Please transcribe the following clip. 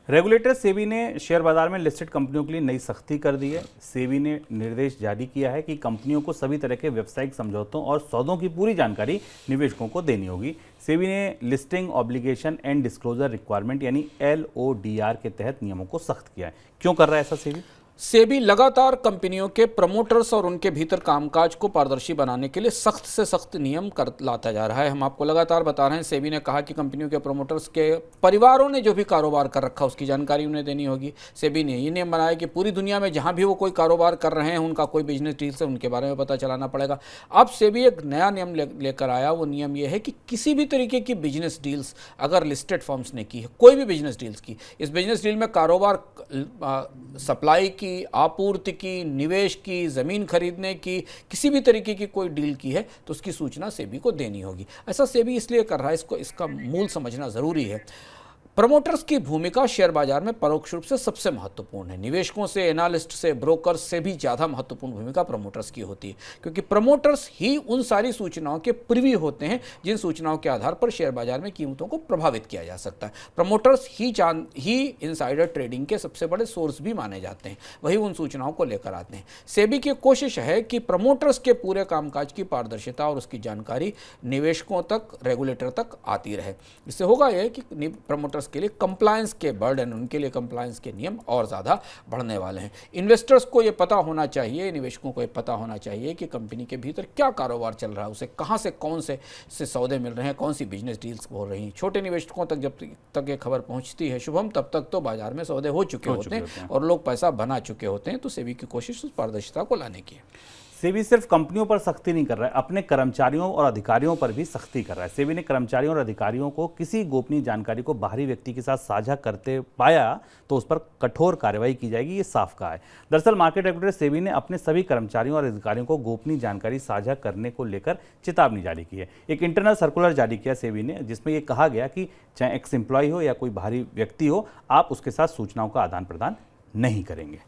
Regulator SEBI ने share बाजार में लिस्टेड कंपनियों के लिए नई सख्ती कर दी है। सेबी ने निर्देश जारी किया है कि कंपनियों को सभी तरह के व्यावसायिक समझौतों और सौदों की पूरी जानकारी निवेशकों को देनी होगी। सेबी ने listing obligation and disclosure requirement यानी LODR के तहत नियमों को सख्त किया है। क्यों कर रहा है ऐसा सेबी? सेबी लगातार कंपनियों के प्रमोटर्स और उनके भीतर कामकाज को पारदर्शी बनाने के लिए सख्त से सख्त नियम कर लाता जा रहा है। हम आपको लगातार बता रहे हैं, सेबी ने कहा कि कंपनियों के प्रमोटर्स के परिवारों ने जो भी कारोबार कर रखा उसकी जानकारी उन्हें देनी होगी। सेबी ने ये नियम बनाया कि पूरी दुनिया में जहाँ भी वो कोई कारोबार कर रहे हैं, उनका कोई बिजनेस डील्स है, उनके बारे में पता चलाना पड़ेगा। अब सेबी एक नया नियम लेकर आया। वो नियम ये है कि किसी भी तरीके की बिजनेस डील्स अगर लिस्टेड फर्म्स ने की है, कोई भी बिजनेस डील्स की, इस बिजनेस डील में कारोबार सप्लाई की, आपूर्ति की, निवेश की, ज़मीन खरीदने की, किसी भी तरीके की कोई डील की है तो उसकी सूचना सेबी को देनी होगी। ऐसा सेबी इसलिए कर रहा है, इसका मूल समझना ज़रूरी है। प्रमोटर्स की भूमिका शेयर बाजार में परोक्ष रूप से सबसे महत्वपूर्ण है। निवेशकों से, एनालिस्ट से, ब्रोकर्स से भी ज़्यादा महत्वपूर्ण भूमिका प्रमोटर्स की होती है, क्योंकि प्रमोटर्स ही उन सारी सूचनाओं के प्रिवी होते हैं जिन सूचनाओं के आधार पर शेयर बाजार में कीमतों को प्रभावित किया जा सकता है। प्रमोटर्स ही इनसाइडर ट्रेडिंग के सबसे बड़े सोर्स भी माने जाते हैं, वही उन सूचनाओं को लेकर आते हैं। सेबी की कोशिश है कि प्रमोटर्स के पूरे कामकाज की पारदर्शिता और उसकी जानकारी निवेशकों तक, रेगुलेटर तक आती रहे। इससे होगा यह कि प्रमोटर्स के लिए कंप्लायंस के बर्डन, उनके लिए कंप्लायंस के नियम और ज़्यादा बढ़ने वाले हैं। इन्वेस्टर्स को ये पता होना चाहिए, निवेशकों को ये पता होना चाहिए कि कंपनी के भीतर क्या कारोबार चल रहा है, उसे कहाँ से कौन से सौदे मिल रहे हैं, कौन सी बिजनेस डील्स हो रही हैं। छोटे निवेशकों तक जब तक ये खबर पहुँचती है शुभम, तब तक तो बाजार में सौदे हो चुके होते हैं और लोग पैसा बना चुके होते हैं। तो सेबी की कोशिश उस पारदर्शिता को लाने की है। सेबी सिर्फ कंपनियों पर सख्ती नहीं कर रहा है, अपने कर्मचारियों और अधिकारियों पर भी सख्ती कर रहा है। सेबी ने कर्मचारियों और अधिकारियों को किसी गोपनीय जानकारी को बाहरी व्यक्ति के साथ साझा करते पाया तो उस पर कठोर कार्रवाई की जाएगी, ये साफ कहा है। दरअसल मार्केट रेगुलेटर सेबी ने अपने सभी कर्मचारियों और अधिकारियों को गोपनीय जानकारी साझा करने को लेकर चेतावनी जारी की है। एक इंटरनल सर्कुलर जारी किया सेबी ने, जिसमें यह कहा गया कि चाहे एक्स एम्प्लॉय हो या कोई बाहरी व्यक्ति हो, आप उसके साथ सूचनाओं का आदान प्रदान नहीं करेंगे।